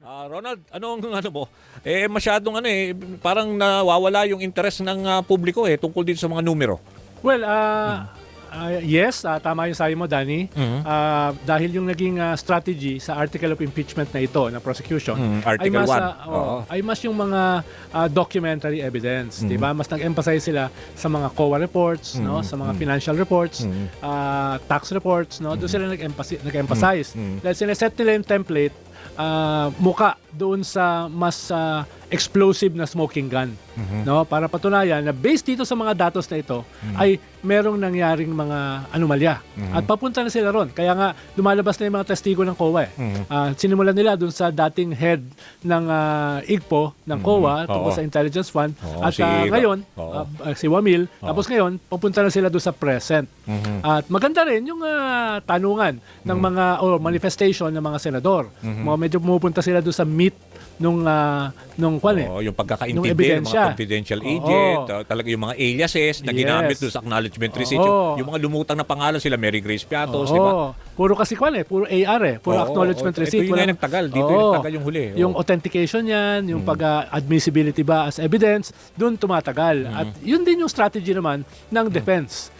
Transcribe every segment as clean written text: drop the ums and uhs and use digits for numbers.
Ronald, anong ano mo? Masyadong parang nawawala yung interest ng publiko tungkol din sa mga numero. Well, yes, tama yung sabi mo, Danny. Dahil yung naging strategy sa article of impeachment na ito, na prosecution, Article 1. ay mas yung mga documentary evidence. Diba? Mas nag-emphasize sila sa mga COA reports, no? Sa mga financial reports, tax reports. No? Doon sila nag-emphasize. Dahil sineset nila yung template, muka doon sa mas explosive na smoking gun, no, para patunayan na based dito sa mga datos na ito ay merong nangyaring mga anomalya at papunta na sila ron. Kaya nga lumalabas na yung mga testigo ng COA. Sinimulan nila doon sa dating head ng IGPO ng COA tungkol sa intelligence fund at ngayon si Wamil, tapos ngayon papunta na sila doon sa present. At maganda rin yung tanungan ng mga manifestation ng mga senador. Medyo pumupunta sila doon sa meat nung yung pagkakaintindi ng mga confidential agent, talaga yung mga aliases na ginamit doon sa acknowledgement receipt, yung mga lumutang na pangalan sila Mary Grace Piatos, di ba? Puro kasi puro AR puro acknowledgement receipt. Ito yung nagtagal, dito yung nagtagal yung huli. Yung authentication yan, yung pag-admissibility ba as evidence, doon tumatagal. At yun din yung strategy naman ng defense.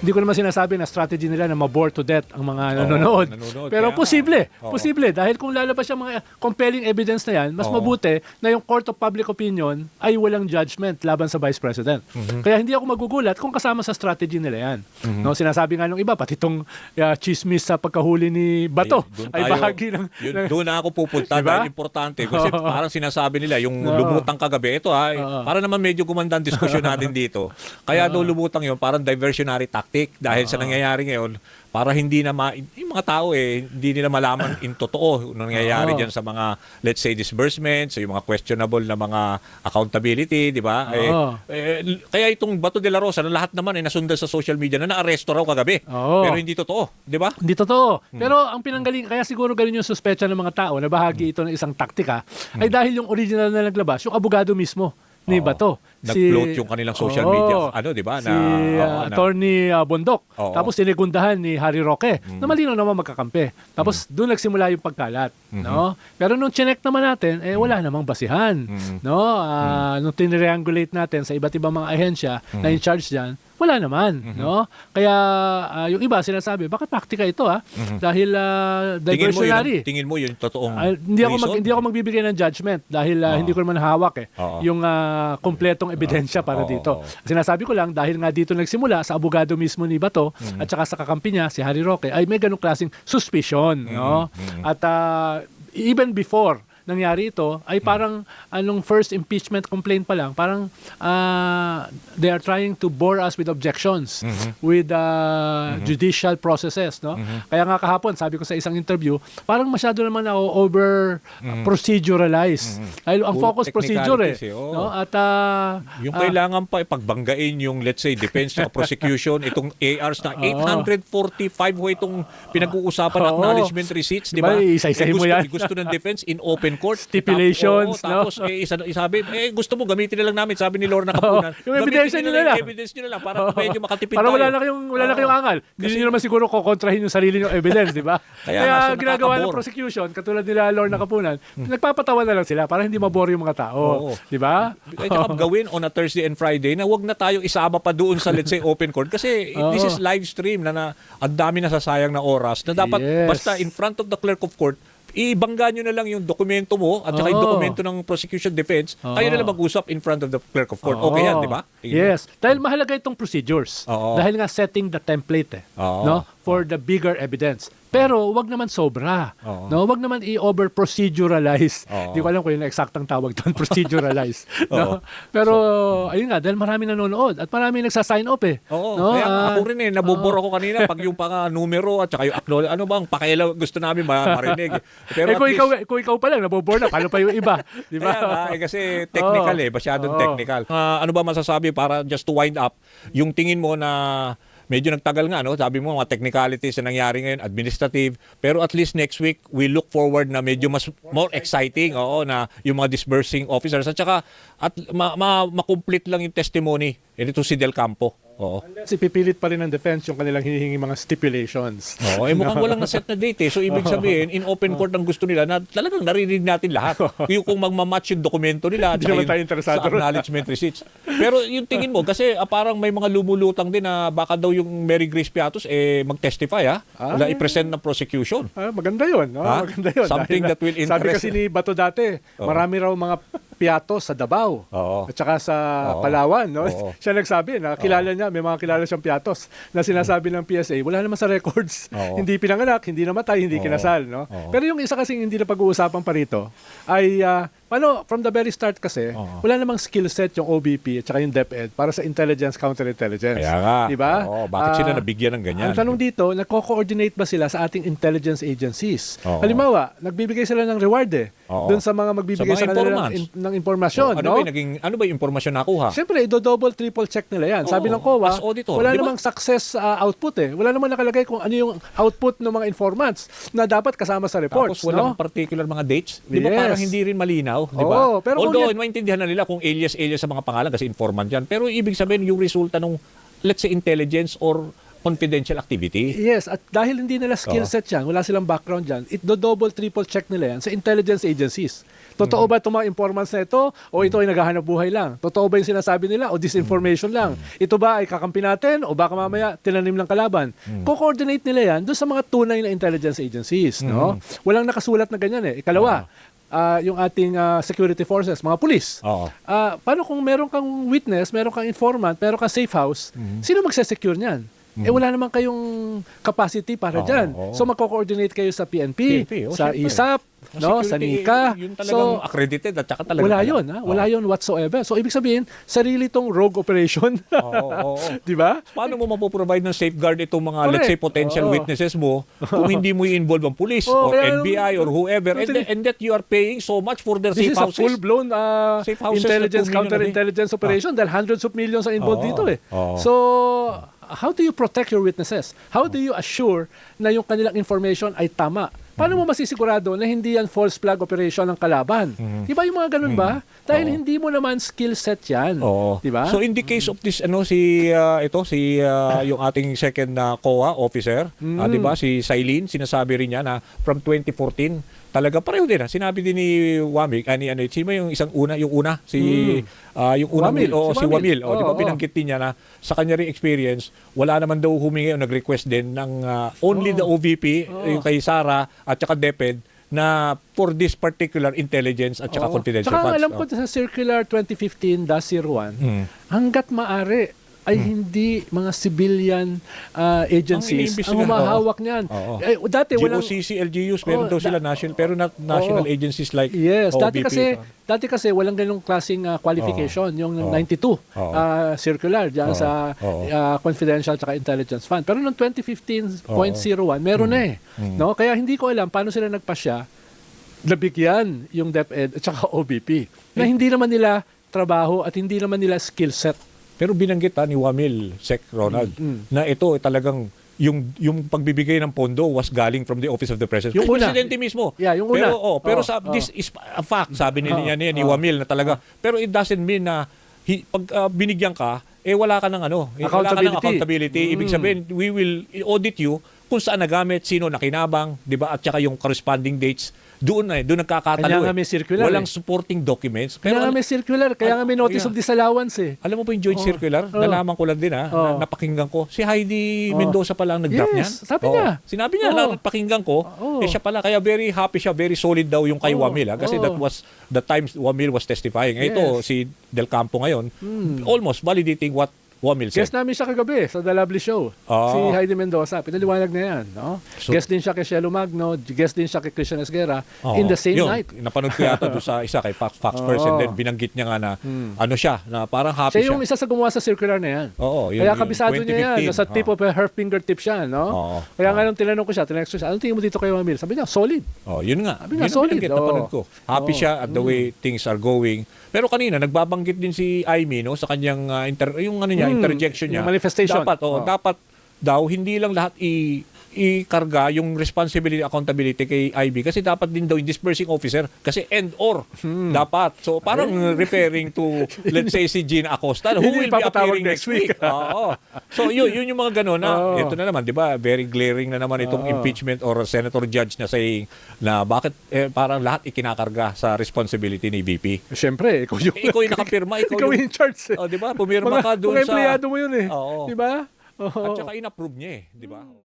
Hindi ko naman sinasabi na strategy nila na ma-bore to death ang mga nanonood. Pero posible. Posible. Dahil kung lalabas yung mga compelling evidence na yan, mas mabuti na yung court of public opinion ay walang judgment laban sa Vice President. Kaya hindi ako magugulat kung kasama sa strategy nila yan. No, sinasabi nga nung iba, pati itong chismis sa pagkahuli ni Bato ay bahagi ng... Doon na ako pupunta dahil importante. Kasi parang sinasabi nila, yung lumutang kagabi, ito para naman medyo gumanda ang diskusyon natin dito. Kaya daw lumutang yun, parang diversionary tactic dahil sa nangyayari ngayon para hindi na yung mga tao hindi nila malaman in totoo nangyayari diyan sa mga, let's say, disbursements, yung mga questionable na mga accountability, di ba? Kaya itong Bato de la Rosa na lahat naman nasundan sa social media na naaresto raw kagabi. Pero hindi totoo, di ba? Hindi totoo. Pero ang pinanggaling, kaya siguro ganun yung suspecha ng mga tao na bahagi ito ng isang taktika ay dahil yung original na naglabas, yung abogado mismo ni Bato. Nag-float yung kanilang social media. Di ba? Attorney Bondok. Tapos sinigundahan ni Harry Roque na malinaw naman magkakampi. Tapos doon nagsimula yung pagkalat. No? Pero nung chinek naman natin, wala namang basihan. No? Nung tiniriangulate natin sa iba't ibang mga ahensya na in charge dyan, wala naman. No? Kaya yung iba sinasabi, bakit taktika ito Dahil diversionary. Tingin mo yun totoong hindi ako magbibigay ng judgment dahil hindi ko naman hawak yung kompletong ebidensya para dito. Sinasabi ko lang dahil nga dito nagsimula sa abogado mismo ni Bato at saka sa kakampi niya si Harry Roque ay may ganung klaseng suspicion, no? At even before nangyari ito ay parang anong first impeachment complaint pa lang, parang they are trying to bore us with objections with judicial processes, no? Kaya nga kahapon sabi ko sa isang interview, parang masyado naman ako over proceduralize. Dahil ang focus procedure no? At yung kailangan pa ipagbanggain yung, let's say, defense at prosecution, itong ARs na 845 itong pinag-uusapan acknowledgement receipts, di ba? Isa-isahin mo yan. Gusto ng defense in open court. Stipulations, tapos sabi, gusto mo gamitin na lang namin, sabi ni Lorna Kapunan. Yung evidence nyo na lang. Evidence nyo na lang para medyo makatipid tayo. Para wala na kayong angal. Hindi nyo naman siguro kukontrahin yung sarili yung evidence, di ba? Kaya ginagawa ng prosecution, katulad nila Lorna Kapunan, nagpapatawa na lang sila para hindi mabore yung mga tao. Di ba? Kaya gawin on a Thursday and Friday na wag na tayo isama pa doon sa, let's say, open court. Kasi this is live stream na ang dami nasasayang na oras na dapat basta in front of the clerk of court, ibangga nyo na lang yung dokumento mo at saka yung dokumento ng prosecution defense, kayo na lang mag-usap in front of the clerk of court. Okay yan, di ba? Yes. Dahil mahalaga itong procedures. Dahil nga setting the template no, for the bigger evidence. Pero wag naman sobra. No, wag naman i-over proceduralize. Hindi ko alam kung yung eksaktang tawag doon, proceduralize. No? Pero ayun nga, dahil marami nanonood at marami nagsa-sign up no? Kaya ako rin nabobor ako kanina pag yung numero at saka yung acknowledge, ano bang pakialam gusto namin marinig. Pero kung ikaw pa lang nabobor na, paano pa yung iba? Di ba? Kasi technical masyadong technical. Ano ba masasabi para just to wind up, yung tingin mo na medyo nagtagal nga, no? Sabi mo, mga technicalities na nangyari ngayon, administrative, pero at least next week, we look forward na medyo more exciting, na yung mga disbursing officers, at saka, makomplete lang yung testimony. Ito si Del Campo. Oo. Kasi pipilit pa rin ng defense yung kanilang hinihingi mga stipulations. Oo, mukhang walang na-set na date eh. So, ibig sabihin, in open court ang gusto nila na talagang narinig natin lahat. Yung kung magmamatch yung dokumento nila at Hindi naman yung tayo interesado sa ron. acknowledgement receipts. Pero yung tingin mo, kasi parang may mga lumulutang din na baka daw yung Mary Grace Piatos mag-testify na i-present ng prosecution. Maganda yun. No? Ha? Maganda yun. Something Dahil that will sabi interest- kasi ni Bato dati, marami raw mga Piatos sa Davao. Oo. At saka sa Oo. Palawan. No? Oo. Siya nagsabi na kilala niya, may mga kilala siyang Piatos na sinasabi ng PSA, wala naman sa records. Oo. Hindi pinanganak, hindi namatay, hindi Oo. kinasal. No? Oo. Pero yung isa kasing hindi na pag-uusapan pa rito ay from the very start kasi, wala namang skill set yung OBP at saka yung DepEd para sa intelligence, counterintelligence. Kaya nga. Diba? Oo, bakit sila nabigyan ng ganyan? Ang tanong dito, nagko-coordinate ba sila sa ating intelligence agencies? Oo. Halimbawa, nagbibigay sila ng reward Oo. doon sa mga magbibigay Sa mga sa kanila informants. ng impormasyon. ano no? ano ba yung impormasyon nakuha? Siyempre, double, triple check nila yan. Sabi Oo, ng COA, as auditor, wala di ba? namang success output eh. Wala namang nakalagay kung ano yung output ng mga informants na dapat kasama sa reports. Tapos walang no? particular mga dates. Di ba Yes. parang hindi rin malinaw? Di ba? Oo, pero kung Although, maintindihan na nila kung alias sa mga pangalan kasi informant yan. Pero ibig sabihin yung resulta ng, let's say, intelligence or confidential activity. Yes, at dahil hindi nila skill set yan, wala silang background yan, double, triple check nila yan sa intelligence agencies. Totoo ba itong mga informants na ito o ito ay naghahanap buhay lang? Totoo ba yung sinasabi nila o disinformation lang? Ito ba ay kakampi natin o baka mamaya tinanim ng kalaban? Co-coordinate nila yan doon sa mga tunay na intelligence agencies. No? Walang nakasulat na ganyan eh. Ikalawa, yung ating security forces, mga pulis. Oo. Paano kung meron kang witness, meron kang informant, meron kang safe house, sino magse-secure niyan? Wala naman kayong capacity para dyan. Oo. So magko-coordinate kayo sa PNP, sa syempre. ISAP, no, sa NICA. Yun talagang So accredited at saka talagang wala alam. yun, wala yun whatsoever. So ibig sabihin, sarili tong rogue operation. Oo. 'Di ba? Paano mo mapoprovide ng safeguard itong mga, Correct. let's say, potential Oo. witnesses mo kung hindi mo i-involve ang police Oo, or kaya- NBI or whoever and that you are paying so much for their This safe is a houses? full-blown Safe houses na intelligence, 2 million counter-intelligence operation dahil hundreds of millions ang involved Oo. dito eh. Oo. So, how do you protect your witnesses? How do you assure na yung kanilang information ay tama? Paano mo masisigurado na hindi yan false flag operation ng kalaban? Di ba yung mga ganun ba? Dahil hindi mo naman skill set yan. Oo. Di ba? So in the case of this yung ating second na COA officer, 'di ba, si Sailin, sinasabi rin niya na from 2014 talaga pareho din. Sinabi din ni Wamig, sino yung isang una, yung unang Wamil. si Wamil. Oo, Di ba oo. binanggit din niya na sa kanya ring experience, wala naman daw humingi o nag-request din ng only the OVP, yung kay Sara at saka DepEd na for this particular intelligence at saka confidential Tsaka ang funds. alam ko sa Circular 2015-01, hanggat maaari ay hindi mga civilian agencies ang iniimbestigahan. humahawak niyan. Oo. Dati walang GOCC, LGUs, meron Oo, daw sila national, pero not national agencies like Yes, OBP. dati kasi walang ganung klaseng qualification yung 92 circular diyan sa confidential at intelligence fund. Pero noong 2015.01 meron na eh. No? Kaya hindi ko alam paano sila nagpasya nabigyan yung DepEd at saka OBP na hindi naman nila trabaho at hindi naman nila skill set. Pero binanggit ni Wamil, Sec Ronald, na ito talagang yung pagbibigay ng pondo was galing from the Office of the President. Yung una. Presidente mismo. Yeah, yung una. Pero this is a fact, sabi ni Wamil na talaga. Pero it doesn't mean na pag binigyan ka, wala ka ng wala ka ng accountability. Ibig sabihin, we will audit you kung saan nagamit, sino nakinabang, 'di ba? At saka yung corresponding dates, doon nagkakatalo. Kaya nga may circular. Walang supporting documents. Kaya nga may circular, kaya nga may notice yeah. of disallowance eh. Alam mo ba yung joint circular? Nalaman ko lang din na napakinggan ko. Si Heidi Mendoza pa lang nag-draft niyan. Sabi niya. Sinabi niya, napakinggan ko. Siya pala, kaya very happy siya, very solid daw yung kay Wamil. Kasi that was the time Wamil was testifying. Ito, si Del Campo ngayon, almost validating what Wamil said. Guest namin siya kagabi sa The Lovely Show. Si Heidi Mendoza. Pinaliwanag na yan. No? Guest din siya kay Shelo Magno. Guest din siya kay Christian Esguerra. In the same night. Napanood ko yata doon sa isa kay Fox First and then binanggit niya nga na siya, na parang happy siya yung isa sa gumawa sa circular na yan. Yun, kaya kabisado niya yan. 2015. Nasa tip of her fingertip siya. No? Kaya nga nung tinanong ko siya, tinext ko siya, anong tingin mo dito kay Wamil? Sabi niya, solid. Yun nga. Sabi niya, Yun solid. napanood ko. Happy siya at the way things are going. Pero kanina, nagbabanggit din si Aimee sa kanyang interjection niya. Manifestation. Dapat daw hindi lang lahat ikarga yung responsibility accountability kay IB kasi dapat din daw yung dispersing officer kasi dapat. So parang referring to let's say si Gina Acosta who will be appearing next week. Oo. So yun yung mga gano'n na ito na naman, 'di ba? Very glaring na naman itong impeachment or senator judge na saying na bakit parang lahat ikinakarga sa responsibility ni VP. Siyempre, ikaw yung nakapirma, ikaw yung in charge. 'di ba? Pumirma ka doon sa mga empleyado mo yun eh. 'Di ba? At saka in-approve niya eh, 'di ba?